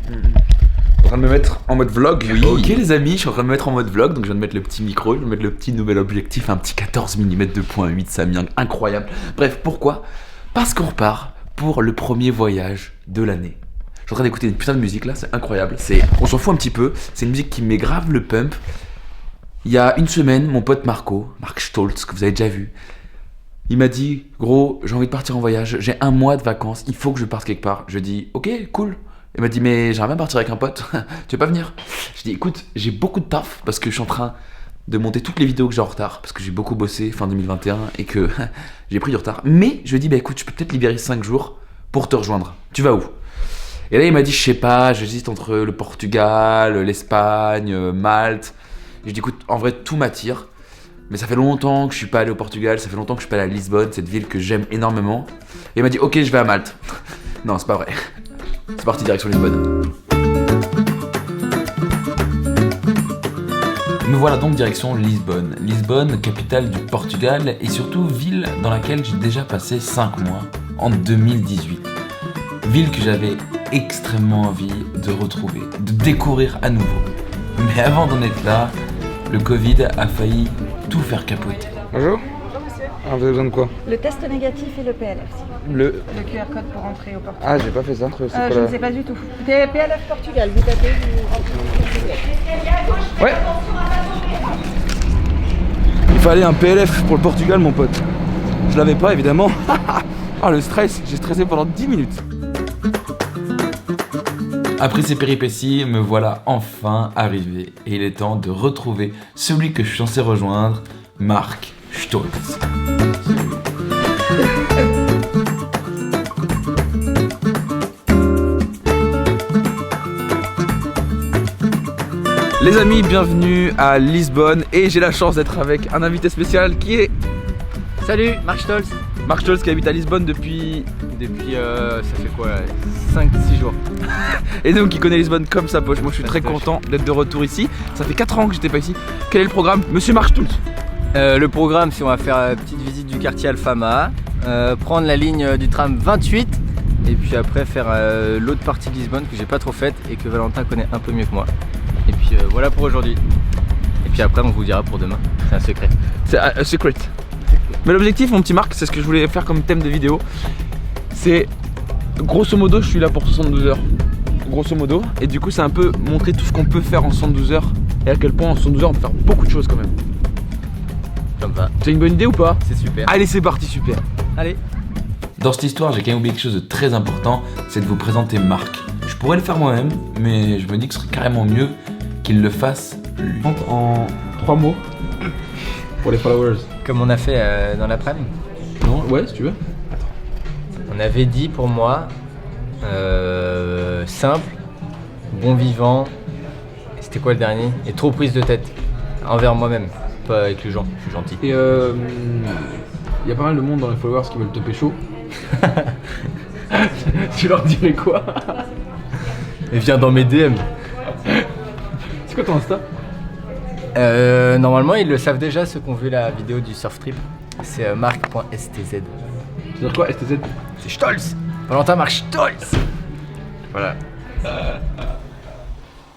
En train de me mettre en mode vlog. Oui. Ok les amis, je suis en train de me mettre en mode vlog, donc je viens de mettre le petit micro, je viens de mettre le petit nouvel objectif, un petit 14 mm 2.8 Samyang, incroyable. Bref, pourquoi ? Parce qu'on repart pour le premier voyage de l'année. Je suis en train d'écouter une putain de musique là, c'est incroyable, on s'en fout un petit peu, c'est une musique qui me met grave le pump. Il y a une semaine, mon pote Marc Stolz, que vous avez déjà vu, il m'a dit, gros, j'ai envie de partir en voyage, j'ai un mois de vacances, il faut que je parte quelque part. Je dis, ok, cool. Il m'a dit, mais j'aimerais bien partir avec un pote, tu veux pas venir ? Je dis, écoute, j'ai beaucoup de taf parce que je suis en train de monter toutes les vidéos que j'ai en retard, parce que j'ai beaucoup bossé fin 2021 et que j'ai pris du retard. Mais je lui ai dit, bah écoute, je peux peut-être libérer 5 jours pour te rejoindre. Tu vas où ? Et là, il m'a dit, je sais pas, j'hésite entre le Portugal, l'Espagne, Malte. Et je dis, écoute, en vrai, tout m'attire. Mais ça fait longtemps que je suis pas allé au Portugal, ça fait longtemps que je suis pas allé à Lisbonne, cette ville que j'aime énormément. Et il m'a dit, ok, je vais à Malte. Non, c'est pas vrai. C'est parti direction Lisbonne. Nous voilà donc direction Lisbonne. Lisbonne, capitale du Portugal et surtout ville dans laquelle j'ai déjà passé 5 mois en 2018. Ville que j'avais extrêmement envie de retrouver, de découvrir à nouveau. Mais avant d'en être là, le Covid a failli tout faire capoter. Bonjour. Bonjour monsieur. Ah, vous avez besoin de quoi ? Le test négatif et le PLF. Le QR code pour rentrer au Portugal. Ah, j'ai pas fait ça. C'est quoi Je ne sais pas du tout. PLF Portugal, vous tapez, vous rentrez. Ouais. Il fallait un PLF pour le Portugal, mon pote. Je l'avais pas, évidemment. Ah, le stress. J'ai stressé pendant 10 minutes. Après ces péripéties, me voilà enfin arrivé et il est temps de retrouver celui que je suis censé rejoindre, Marc Stolz. Les amis, bienvenue à Lisbonne et j'ai la chance d'être avec un invité spécial qui est Salut, Marc Stolz. Marc Stolz qui habite à Lisbonne depuis Ça fait quoi, 5-6 jours. et donc qui connaît Lisbonne comme sa poche. Moi je suis très content d'être de retour ici. Ça fait 4 ans que j'étais pas ici. Quel est le programme, monsieur Marc Stolz ? Le programme, c'est on va faire une petite visite du quartier Alfama, prendre la ligne du tram 28 et puis après faire l'autre partie de Lisbonne que j'ai pas trop faite et que Valentin connaît un peu mieux que moi. Et puis voilà pour aujourd'hui. Et puis après on vous dira pour demain, c'est un secret. C'est un secret. Mais l'objectif, mon petit Marc, c'est ce que je voulais faire comme thème de vidéo. C'est grosso modo, je suis là pour 72 heures. Grosso modo. Et du coup, c'est un peu montrer tout ce qu'on peut faire en 72 heures. Et à quel point en 72 heures, on peut faire beaucoup de choses quand même. Comme ça. C'est une bonne idée ou pas ? C'est super. Allez, c'est parti, super. Allez. Dans cette histoire, j'ai quand même oublié quelque chose de très important, c'est de vous présenter Marc. Je pourrais le faire moi-même, mais je me dis que ce serait carrément mieux qu'il le fasse lui. En 3 mots pour les followers. Comme on a fait dans l'après-midi. Non, ouais, si tu veux. On avait dit pour moi simple, bon vivant, c'était quoi le dernier ? Et trop prise de tête envers moi-même, pas avec les gens, je suis gentil. Et y a pas mal de monde dans les followers qui veulent te pécho. Tu leur dirais quoi ? Et viens dans mes DM. C'est quoi ton Insta ? Normalement ils le savent déjà ceux qui ont vu la vidéo du surf trip. C'est marc.stz. C'est-à-dire quoi, STZ ? C'est Stolz. Valentin Marc Stolz. Voilà.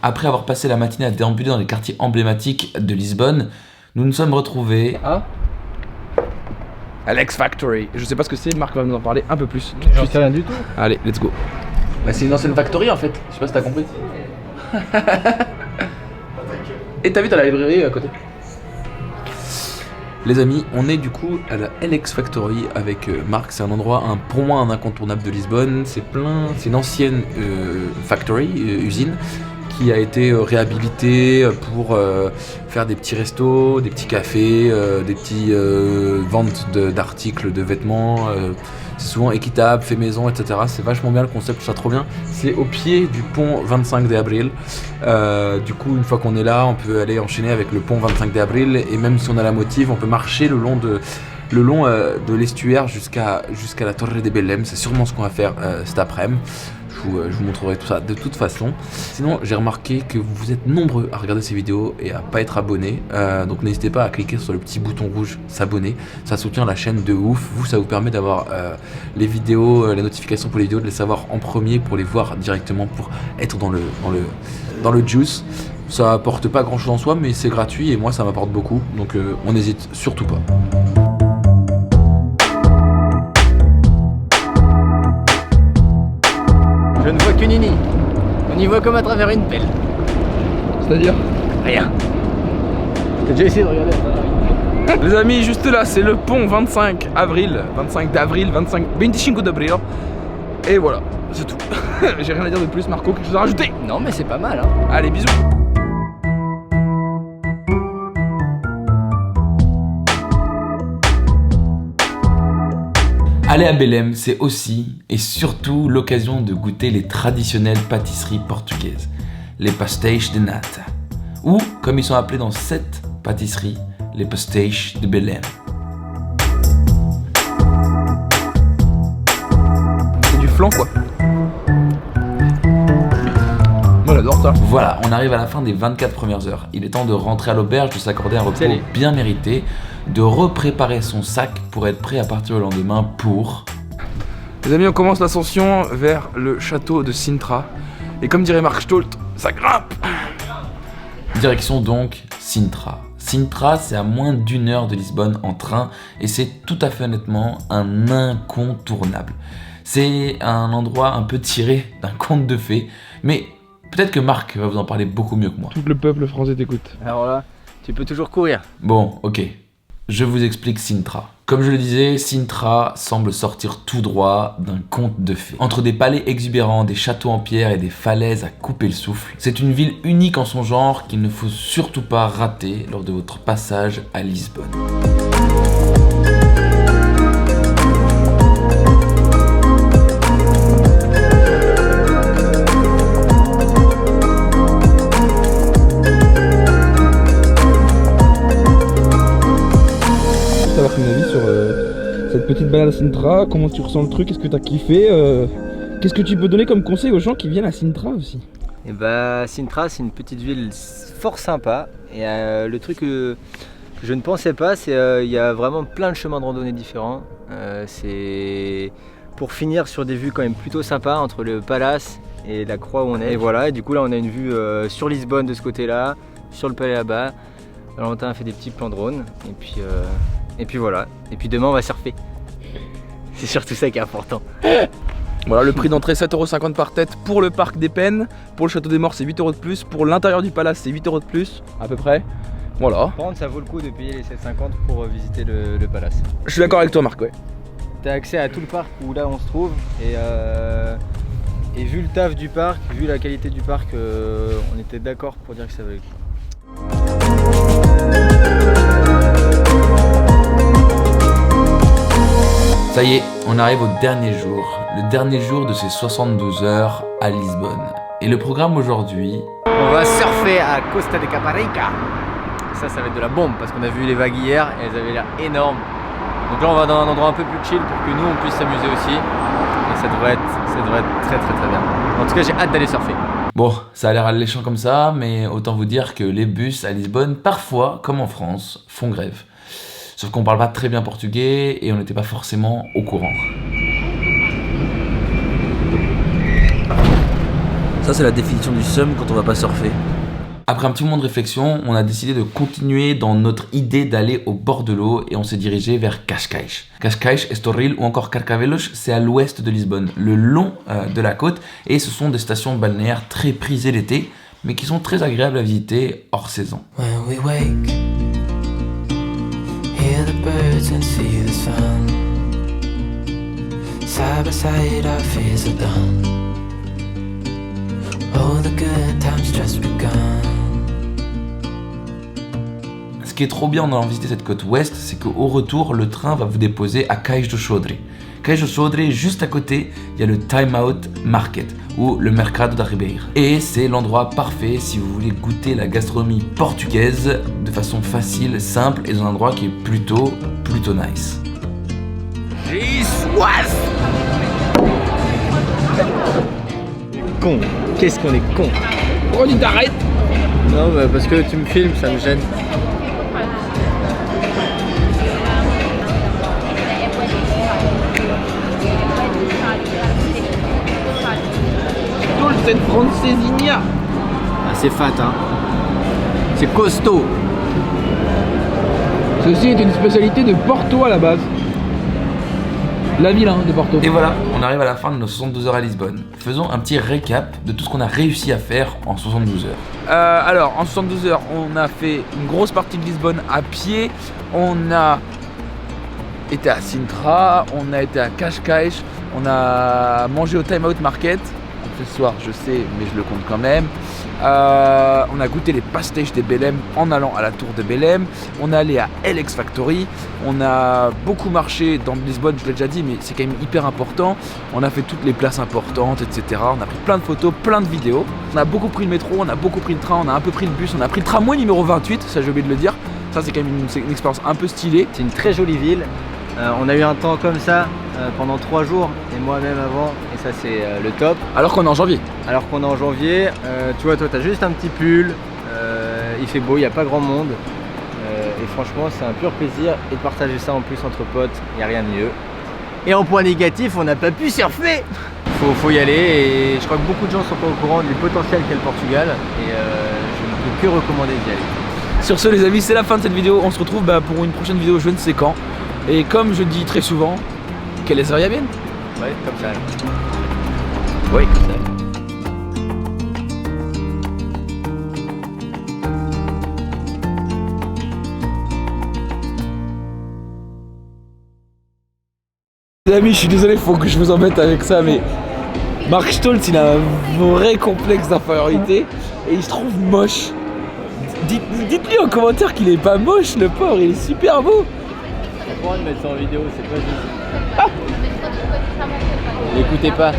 Après avoir passé la matinée à déambuler dans les quartiers emblématiques de Lisbonne, nous nous sommes retrouvés à l'X Factory. Je sais pas ce que c'est, Marc va nous en parler un peu plus. J'en sais rien du tout. Allez, let's go. Bah, c'est une ancienne factory en fait, je sais pas si t'as compris. Et t'as vu, t'as la librairie à côté. Les amis, on est du coup à la LX Factory avec Marc. C'est un endroit, pour moi, un incontournable de Lisbonne. C'est une ancienne factory, usine, qui a été réhabilitée pour faire des petits restos, des petits cafés, des petits ventes d'articles, de vêtements. C'est souvent équitable, fait maison, etc. C'est vachement bien le concept, je trouve ça trop bien. C'est au pied du pont 25 d'Abril. Du coup, une fois qu'on est là, on peut aller enchaîner avec le pont 25 d'Abril. Et même si on a la motive, on peut marcher le long de l'estuaire jusqu'à la Torre de Belém. C'est sûrement ce qu'on va faire cet après-midi. je vous montrerai tout ça de toute façon. Sinon, j'ai remarqué que vous êtes nombreux à regarder ces vidéos et à pas être abonnés. Donc n'hésitez pas à cliquer sur le petit bouton rouge s'abonner. Ça soutient la chaîne de ouf. Vous, ça vous permet d'avoir les vidéos, les notifications pour les vidéos, de les savoir en premier pour les voir directement, pour être dans le juice. Ça apporte pas grand chose en soi, mais c'est gratuit et moi ça m'apporte beaucoup. Donc on n'hésite surtout pas. Je ne vois que Nini. On y voit comme à travers une pelle. C'est-à-dire? Rien. T'as déjà essayé de regarder à travers une pelle? Les amis, juste là, c'est le pont 25 d'avril, 25 d'avril. Et voilà, c'est tout. J'ai rien à dire de plus, Marco, quelque chose à rajouter? Non mais c'est pas mal hein. Allez, bisous. Aller à Belém, c'est aussi et surtout l'occasion de goûter les traditionnelles pâtisseries portugaises, les pastéis de nata, ou comme ils sont appelés dans cette pâtisserie, les pastéis de Belém. C'est du flan, quoi. Moi, j'adore ça. Voilà, on arrive à la fin des 24 premières heures. Il est temps de rentrer à l'auberge, de s'accorder un repos Salut. bien mérité, de repréparer son sac pour être prêt à partir le lendemain pour... Les amis, on commence l'ascension vers le château de Sintra. Et comme dirait Marc Stolt, ça grimpe. Direction donc Sintra. Sintra, c'est à moins d'1 heure de Lisbonne en train et c'est tout à fait honnêtement un incontournable. C'est un endroit un peu tiré d'un conte de fées, mais peut-être que Marc va vous en parler beaucoup mieux que moi. Tout le peuple français t'écoute. Alors là, tu peux toujours courir. Bon, ok. Je vous explique Sintra. Comme je le disais, Sintra semble sortir tout droit d'un conte de fées. Entre des palais exubérants, des châteaux en pierre et des falaises à couper le souffle, c'est une ville unique en son genre qu'il ne faut surtout pas rater lors de votre passage à Lisbonne. Savoir ton avis sur cette petite balade à Sintra, comment tu ressens le truc, est-ce que t'as kiffé, qu'est-ce que tu peux donner comme conseil aux gens qui viennent à Sintra aussi? Et bah Sintra c'est une petite ville fort sympa et le truc que je ne pensais pas c'est il y a vraiment plein de chemins de randonnée différents. C'est pour finir sur des vues quand même plutôt sympas entre le palace et la croix où on est. Et voilà, et du coup là on a une vue sur Lisbonne de ce côté là, sur le palais là-bas. Valentin a fait des petits plans drone et puis voilà. Et puis demain on va surfer. C'est surtout ça qui est important. Voilà, le prix d'entrée 7,50€ par tête pour le parc des Pennes, pour le château des Morts c'est 8€ de plus, pour l'intérieur du palace c'est 8€ de plus, à peu près. Voilà. Par contre ça vaut le coup de payer les 7,50 pour visiter le palace. Je suis d'accord avec toi Marc, ouais. T'as accès à tout le parc où là on se trouve et vu le taf du parc, vu la qualité du parc, on était d'accord pour dire que ça valait le coup. Ça y est, on arrive au dernier jour. Le dernier jour de ces 72 heures à Lisbonne. Et le programme aujourd'hui... On va surfer à Costa de Caparica. Ça va être de la bombe parce qu'on a vu les vagues hier et elles avaient l'air énormes. Donc là on va dans un endroit un peu plus chill pour que nous on puisse s'amuser aussi. Et ça devrait être très bien. En tout cas j'ai hâte d'aller surfer. Bon, ça a l'air alléchant comme ça, mais autant vous dire que les bus à Lisbonne, parfois, comme en France, font grève. Sauf qu'on parle pas très bien portugais et on n'était pas forcément au courant. Ça c'est la définition du seum quand on va pas surfer. Après un petit moment de réflexion, on a décidé de continuer dans notre idée d'aller au bord de l'eau et on s'est dirigé vers Cascais. Cascais, Estoril ou encore Carcavelos, c'est à l'ouest de Lisbonne, le long de la côte, et ce sont des stations balnéaires très prisées l'été, mais qui sont très agréables à visiter hors saison. When we wake, hear the birds and see the sun. Side by side our fears are done. Oh, the good times just begun. Ce qui est trop bien en allant visiter cette côte ouest, c'est qu'au retour, le train va vous déposer à Cais do Sodre. Cais do Sodre, juste à côté, il y a le Time Out Market, ou le Mercado da Ribeira. Et c'est l'endroit parfait si vous voulez goûter la gastronomie portugaise de façon facile, simple, et dans un endroit qui est plutôt nice. J'ai soif. con. Qu'est-ce qu'on est con. Pourquoi tu t'arrêtes? Non, bah parce que tu me filmes, ça me gêne. Cette francesinha. Ah, c'est fat, hein. C'est costaud. Ceci est une spécialité de Porto à la base. La ville de Porto. Et voilà, on arrive à la fin de nos 72 heures à Lisbonne. Faisons un petit récap de tout ce qu'on a réussi à faire en 72 heures. Alors, en 72 heures, on a fait une grosse partie de Lisbonne à pied. On a été à Sintra, on a été à Cascais, on a mangé au Time Out Market. Ce soir, je sais, mais je le compte quand même. On a goûté les pastéis de Belém en allant à la tour de Belém. On est allé à LX Factory. On a beaucoup marché dans Lisbonne, je l'ai déjà dit, mais c'est quand même hyper important. On a fait toutes les places importantes, etc. On a pris plein de photos, plein de vidéos. On a beaucoup pris le métro, on a beaucoup pris le train, on a un peu pris le bus, on a pris le tramway numéro 28, ça j'ai oublié de le dire. Ça c'est quand même une expérience un peu stylée. C'est une très jolie ville. On a eu un temps comme ça pendant 3 jours et moi-même avant, et ça c'est le top. Alors qu'on est en janvier. Alors qu'on est en janvier, tu vois, toi t'as juste un petit pull, il fait beau, il n'y a pas grand monde, et franchement c'est un pur plaisir, et de partager ça en plus entre potes, il n'y a rien de mieux. Et en point négatif, on n'a pas pu surfer. Faut y aller, et je crois que beaucoup de gens sont pas au courant du potentiel qu'est le Portugal, et je ne peux que recommander d'y aller. Sur ce les amis, c'est la fin de cette vidéo. On se retrouve pour une prochaine vidéo je ne sais quand. Et comme je dis très souvent, quelle est ça bien? Ouais, comme ça. Oui, comme ça. Les amis, je suis désolé, faut que je vous embête avec ça, mais Mark Stolz, il a un vrai complexe d'infériorité et il se trouve moche. Dites-lui en commentaire qu'il est pas moche, le pauvre, il est super beau. J'ai pas le droit de mettre ça en vidéo, c'est pas juste. L'écoutez pas.